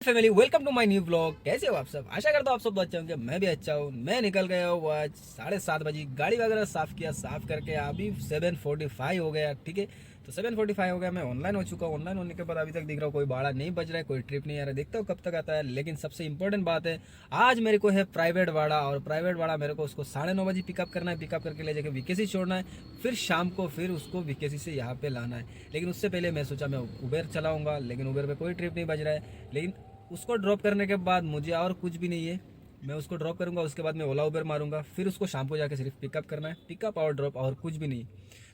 Family welcome to my new blog. कैसे हो आप सब? आशा करता हूँ आप सब तो अच्छे होंगे। मैं भी अच्छा हूँ। मैं निकल गया हूँ आज 7:30 बजे। गाड़ी वगैरह साफ किया, साफ करके अभी 7:45 हो गया। ठीक है, तो 7:45 हो गया। मैं ऑनलाइन हो चुका हूँ। ऑनलाइन होने के बाद अभी तक दिख रहा हूँ कोई भाड़ा नहीं बज रहा है, कोई ट्रिप नहीं आ रहा है। देखता हूँ कब तक आता है। लेकिन सबसे इंपॉर्टेंट बात है, आज मेरे को है प्राइवेट भाड़ा, और प्राइवेट भाड़ा मेरे को उसको 9:30 बजे पिकअप करना है। पिकअप करके ले जाकर वीकेसी छोड़ना है, फिर शाम को फिर उसको वीकेसी से यहाँ पे लाना है। लेकिन उससे पहले मैं सोचा मैं उबेर चलाऊंगा, लेकिन उबेर पे कोई ट्रिप नहीं बज रहा है। लेकिन उसको ड्रॉप करने के बाद मुझे और कुछ भी नहीं है। मैं उसको ड्रॉप करूंगा, उसके बाद मैं ओला उबर मारूंगा, फिर उसको शाम को जाके सिर्फ पिकअप करना है। पिकअप और ड्रॉप, और कुछ भी नहीं।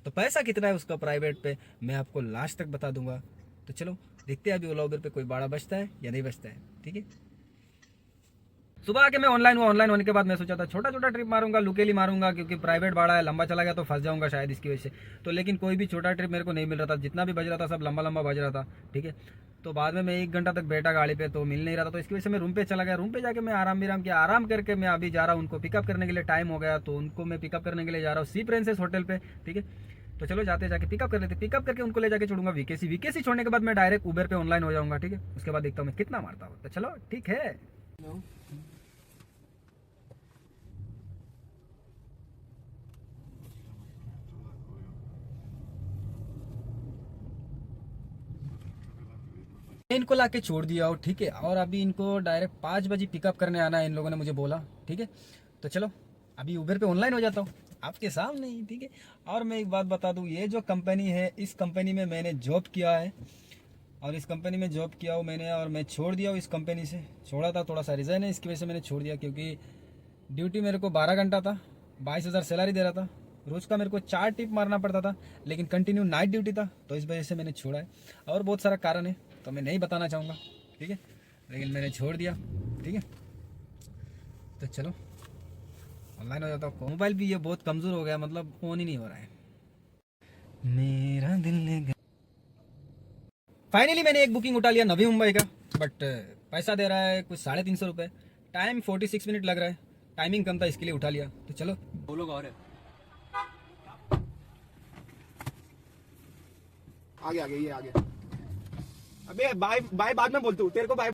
तो पैसा कितना है उसका प्राइवेट पे मैं आपको लास्ट तक बता दूंगा। तो चलो देखते हैं अभी ओला उबर पे कोई भाड़ा बचता है या नहीं बचता है। ठीक है, सुबह आके मैं ऑनलाइन हुआ। ऑनलाइन होने के बाद मैं सोचा था छोटा छोटा ट्रिप मारूंगा, लुकेली मारूंगा, क्योंकि प्राइवेट भाड़ा है, लंबा चला गया तो फंस जाऊंगा शायद इसकी वजह से। तो लेकिन कोई भी छोटा ट्रिप मेरे को नहीं मिल रहा था। जितना भी बज रहा था सब लंबा लंबा बज रहा था। ठीक है, तो बाद में मैं 1 घंटा तक बैठा गाड़ी पे तो मिल नहीं रहा था। तो इसकी वजह से मैं रूम पे चला गया। रूम पे जाके मैं आराम विराम किया। आराम करके मैं अभी जा रहा हूँ उनको पिकअप करने के लिए। टाइम हो गया तो उनको मैं पिकअप करने के लिए जा रहा हूँ सी प्रिंसेस होटल पे। ठीक है, तो चलो जाते जाके पिकअप कर लेते। पिकअप करके उनको ले जाके छोड़ूंगा वीकेसी। वीकेसी छोड़ने के बाद मैं डायरेक्ट उबर पे ऑनलाइन हो जाऊंगा। ठीक है, उसके बाद देखता हूँ मैं कितना मारता हूँ। तो चलो ठीक है। इनको लाके छोड़ दिया हो। ठीक है, और अभी इनको डायरेक्ट 5 बजे पिकअप करने आना है, इन लोगों ने मुझे बोला। ठीक है, तो चलो अभी उबर पे ऑनलाइन हो जाता हूँ आपके सामने ही। ठीक है, और मैं एक बात बता दूँ, ये जो कंपनी है इस कंपनी में मैंने जॉब किया है, और इस कंपनी में जॉब किया हूँ मैंने, और मैं छोड़ दिया हूँ इस कंपनी से। छोड़ा था, थोड़ा सा रिजाइन है, इसकी वजह से मैंने छोड़ दिया। क्योंकि ड्यूटी मेरे को 12 घंटा था, 22,000 सैलरी दे रहा था। रोज़ का मेरे को 4 टिप मारना पड़ता था, लेकिन कंटिन्यू नाइट ड्यूटी था, तो इस वजह से मैंने छोड़ा है। और बहुत सारा कारण है तो मैं नहीं बताना चाहूँगा। ठीक है, लेकिन मैंने छोड़ दिया। ठीक है, तो चलो ऑनलाइन हो जाता हूँ। मोबाइल भी ये बहुत कमज़ोर हो गया, मतलब ऑन ही नहीं हो रहा है। मेरा दिल ले गया। फाइनली मैंने एक बुकिंग उठा लिया नवी मुंबई का, बट पैसा दे रहा है कुछ 350 रुपये। टाइम 46 मिनट लग रहा है। टाइमिंग कम था, इसके लिए उठा लिया। तो चलो वो लोग और है। आगे आगे ये आगे। अबे बाय बाय बाद में बोलता हूँ तेरे को बाय।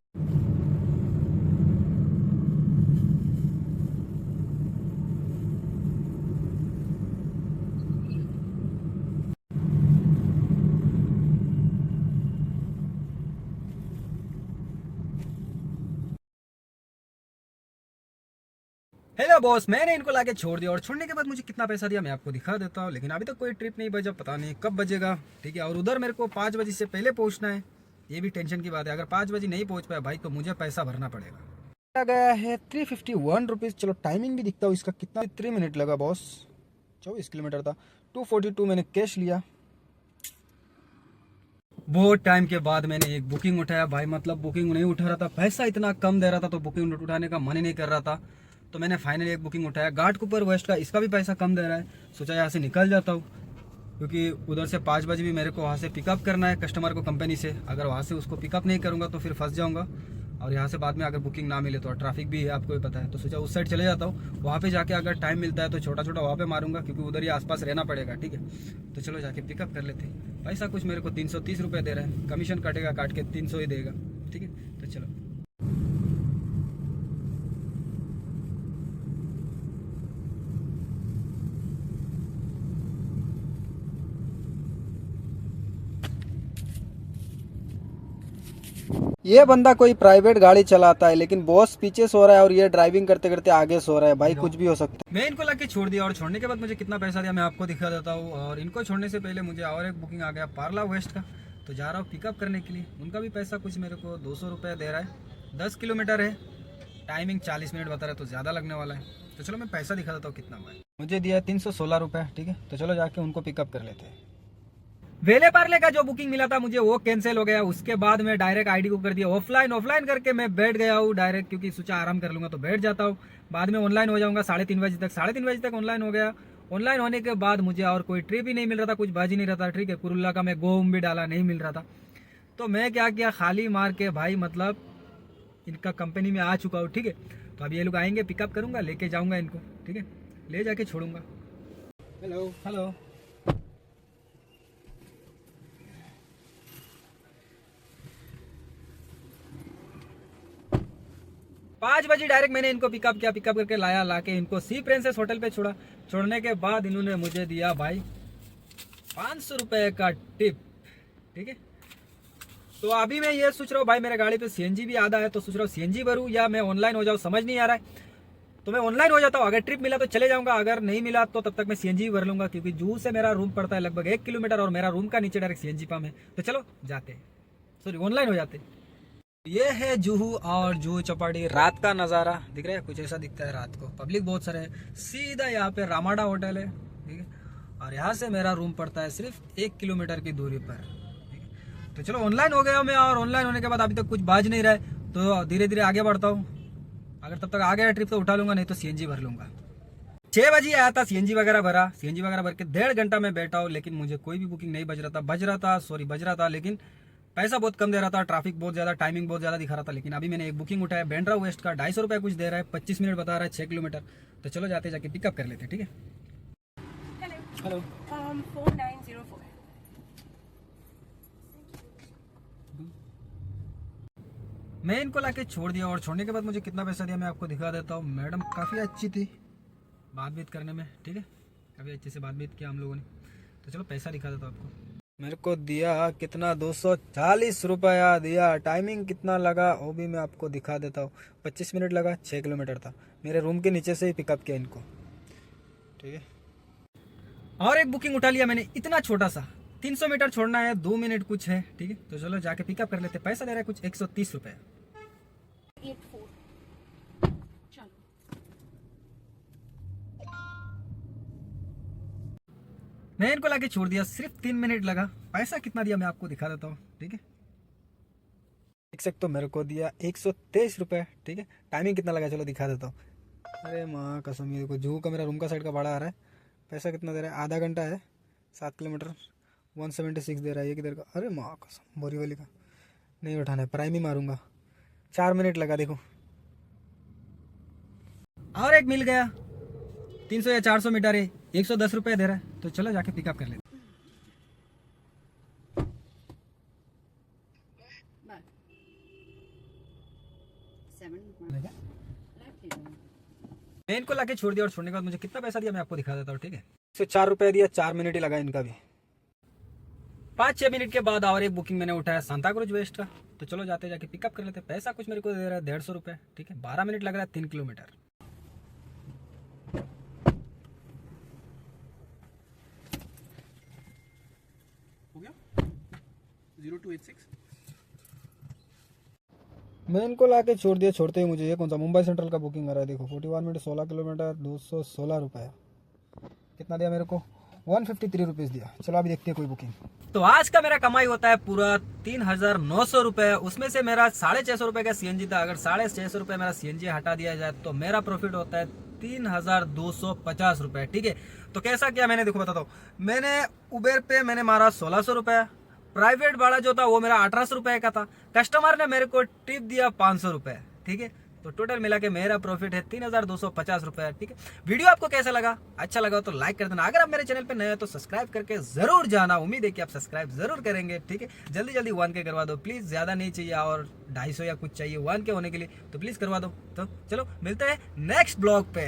हेलो बॉस, मैंने इनको लाके छोड़ दिया, और छोड़ने के बाद मुझे कितना पैसा दिया मैं आपको दिखा देता हूँ। लेकिन अभी तक कोई ट्रिप नहीं बजा, पता नहीं कब बजेगा। ठीक है, और उधर मेरे को 5 बजे से पहले पहुंचना है। ये भी टेंशन की बात है। अगर 5 बजे नहीं पहुंच पाया भाई तो मुझे पैसा भरना पड़ेगा। आ गया है 351 रुपीज़। चलो टाइमिंग भी दिखता हूँ इसका, कितना 3 मिनट लगा बॉस। 24 किलोमीटर था। 242 मैंने कैश लिया। बहुत टाइम के बाद मैंने एक बुकिंग उठाया भाई। मतलब बुकिंग नहीं उठा रहा था, पैसा इतना कम दे रहा था तो बुकिंग उठाने का मन ही नहीं कर रहा था। तो मैंने फाइनली एक बुकिंग उठाया घाटकोपर वेस्ट का। इसका भी पैसा कम दे रहा है। सोचा यहाँ से निकल जाता हूँ, क्योंकि उधर से 5 बजे भी मेरे को वहाँ से पिकअप करना है कस्टमर को कंपनी से। अगर वहाँ से उसको पिकअप नहीं करूँगा तो फिर फंस जाऊँगा, और यहाँ से बाद में अगर बुकिंग ना मिले तो ट्रैफिक भी है, आपको ही पता है। तो सोचा उस साइड चले जाता हूँ। वहाँ पे जाके अगर टाइम मिलता है तो छोटा छोटा वहाँ पे मारूंगा, क्योंकि उधर ही आसपास रहना पड़ेगा। ठीक है, तो चलो जाके पिकअप कर लेते हैं। पैसा कुछ मेरे को 330 रुपये दे रहा है, कमीशन कटेगा, काट के 300 ही देगा। ठीक है, तो चलो। ये बंदा कोई प्राइवेट गाड़ी चलाता है, लेकिन बॉस पीछे सो रहा है और ये ड्राइविंग करते करते आगे सो रहा है। भाई कुछ भी हो सकता है। मैं इनको लाके छोड़ दिया, और छोड़ने के बाद मुझे कितना पैसा दिया मैं आपको दिखा देता हूँ। और इनको छोड़ने से पहले मुझे और एक बुकिंग आ गया पार्ला वेस्ट का, तो जा रहा हूँ पिकअप करने के लिए। उनका भी पैसा कुछ मेरे को 200 रुपये दे रहा है। 10 किलोमीटर है, टाइमिंग 40 मिनट बता रहा है, तो ज़्यादा लगने वाला है। तो चलो मैं पैसा दिखा देता हूँ कितना हुआ है। मुझे दिया है 316 रुपये। ठीक है, तो चलो जाके उनको पिकअप कर लेते हैं। वेले पार्ले का जो बुकिंग मिला था मुझे वो कैंसिल हो गया। उसके बाद मैं डायरेक्ट आईडी को कर दिया ऑफलाइन। ऑफलाइन करके मैं बैठ गया हूँ डायरेक्ट, क्योंकि सोचा आराम कर लूंगा तो बैठ जाता हूँ। बाद में ऑनलाइन हो जाऊंगा 3:30 बजे तक। 3:30 बजे तक ऑनलाइन हो गया। ऑनलाइन होने के बाद मुझे और कोई ट्रिप ही नहीं मिल रहा था, कुछ बाज ही नहीं रहा था। ठीक है, कुरुल्ला का मैं गोम भी डाला, नहीं मिल रहा था। तो मैं क्या किया, खाली मार के भाई मतलब इनका कंपनी में आ चुका हूँ। ठीक है, तो अब ये लोग आएंगे, पिकअप करूंगा, लेके जाऊंगा इनको। ठीक है, ले जाके छोड़ूंगा। हेलो। हेलो। 5 बजे डायरेक्ट मैंने इनको पिकअप किया, पिकअप करके लाके इनको सी प्रिंसेस होटल पे छोड़ा। छोड़ने के बाद इन्होंने मुझे दिया भाई 500 रुपए का टिप, ठीक है। तो अभी मैं ये सोच रहा हूँ भाई, मेरे गाड़ी पे सीएनजी भी आधा है, तो सोच रहा हूँ सीएनजी भरूँ या मैं ऑनलाइन हो जाऊँ, समझ नहीं आ रहा है। तो मैं ऑनलाइन हो जाता हूँ, अगर ट्रिप मिला तो चले जाऊंगा, अगर नहीं मिला तो तब तक मैं सीएनजी भर लूंगा, क्योंकि जूहू से मेरा रूम पड़ता है लगभग 1 किलोमीटर और मेरा रूम का नीचे डायरेक्ट सीएनजी पंप है। तो चलो जाते, सॉरी ऑनलाइन हो जाते। ये है जुहू और जुहू चौपाटी रात का नज़ारा, दिख रहा है कुछ ऐसा दिखता है रात को। पब्लिक बहुत सारे है। सीधा यहाँ पे रामाडा होटल है, ठीक है, और यहाँ से मेरा रूम पड़ता है सिर्फ 1 किलोमीटर की दूरी पर, ठीक है। तो चलो ऑनलाइन हो गया मैं, और ऑनलाइन होने के बाद अभी तक कुछ बाज नहीं रहा है, तो धीरे धीरे आगे बढ़ता हूँ। अगर तब तक आ गया ट्रिप तो उठा लूंगा, नहीं तो सीएनजी भर लूंगा। 6 बजे आया था, सीएनजी वगैरह भरा, सीएनजी वगैरह भर के 1.5 घंटा में बैठा हूँ, लेकिन मुझे कोई भी बुकिंग नहीं बज रहा था, लेकिन पैसा बहुत कम दे रहा था, ट्रैफिक बहुत ज्यादा, टाइमिंग बहुत ज्यादा दिखा रहा था। लेकिन अभी मैंने एक बुकिंग उठाया बैंड्रा वेस्ट का, 250 रुपये कुछ दे रहा है, 25 मिनट बता रहा है, 6 किलोमीटर। तो चलो जाते जाके पिकअप कर लेते, ठीक है। हेलो 4904. मैं इनको लाके छोड़ दिया, और छोड़ने के बाद मुझे कितना पैसा दिया मैं आपको दिखा देता हूँ। मैडम काफ़ी अच्छी थी बात करने में, ठीक है, काफ़ी अच्छे से बात किया हम लोगों ने। तो चलो पैसा दिखा देता हूँ आपको। मेरे को दिया कितना, 240 रुपया दिया। टाइमिंग कितना लगा वो भी मैं आपको दिखा देता हूँ। 25 मिनट लगा, 6 किलोमीटर था। मेरे रूम के नीचे से ही पिकअप किया इनको, ठीक है। और एक बुकिंग उठा लिया मैंने, इतना छोटा सा, 300 मीटर छोड़ना है, 2 मिनट कुछ है, ठीक है। तो चलो जाके पिकअप कर लेते। पैसा दे रहा है कुछ 130 रुपये। 84. चलो. मैं इनको लाके छोड़ दिया, सिर्फ 3 मिनट लगा। पैसा कितना दिया मैं आपको दिखा देता हूँ, ठीक है। देख सकते हो मेरे को दिया 123 रुपये, ठीक है। टाइमिंग कितना लगा चलो दिखा देता हूँ। अरे माँ कसम, ये देखो जुहू का मेरा रूम का साइड का भाड़ा आ रहा है। पैसा कितना दे रहा है, आधा घंटा है, 7 किलोमीटर, 176 दे रहा है। ये किधर का, अरे माँ कसम, बोरीवली का। नहीं उठाना है, प्राइम ही मारूंगा। 4 मिनट लगा देखो। और एक मिल गया, 300 या 400 मीटर है, 110 रुपये दे रहा है। तो चलो जाके पिकअप कर लेते। Bye. 7. मैं इनको लाके छोड़ दिया, और छोड़ने के बाद मुझे कितना पैसा दिया मैं आपको दिखा देता हूँ, ठीक है। 104 रुपये दिया, 4 मिनट ही लगा इनका भी। 5-6 मिनट के बाद और एक बुकिंग मैंने उठाया सांता क्रूज वेस्ट का। तो चलो जाते जाके पिकअप कर लेते। पैसा कुछ मेरे को दे रहा है 150 रुपये, ठीक है। 12 मिनट लग रहा है, 3 किलोमीटर। हो गया 0286. मैं इनको लाके छोड़ दिया। छोड़ते ही मुझे ये कौन सा मुंबई सेंट्रल का बुकिंग आ रहा है, देखो 41 मिनट, 16 किलोमीटर, 216 रुपये। कितना दिया मेरे को, 153 रुपीज़ दिया। चलो अभी देखते हैं कोई बुकिंग। तो आज का मेरा कमाई होता है पूरा 3,900 रुपये। उसमें से मेरा 650 रुपये का सीएनजी था। अगर 650 रुपये मेरा सीएनजी हटा दिया जाए तो मेरा प्रॉफिट होता है 3,250 रुपये, ठीक है। तो कैसा किया मैंने, देखो बताता हूँ। मैंने उबेर पे मैंने मारा 1600 रुपये, प्राइवेट भाड़ा जो था वो मेरा 1800 रुपये का था। कस्टमर ने मेरे को टिप दिया 500 रुपये, ठीक है। तो टोटल मिला के मेरा प्रॉफिट है 3,250 रुपये, ठीक है। वीडियो आपको कैसा लगा, अच्छा लगा तो लाइक कर देना। अगर आप मेरे चैनल पे नए हो तो सब्सक्राइब करके जरूर जाना। उम्मीद है कि आप सब्सक्राइब जरूर करेंगे, ठीक है। जल्दी जल्दी 1K करवा दो प्लीज, ज्यादा नहीं चाहिए, और 250 या कुछ चाहिए 1K होने के लिए, तो प्लीज करवा दो। तो चलो मिलते हैं नेक्स्ट ब्लॉग पे।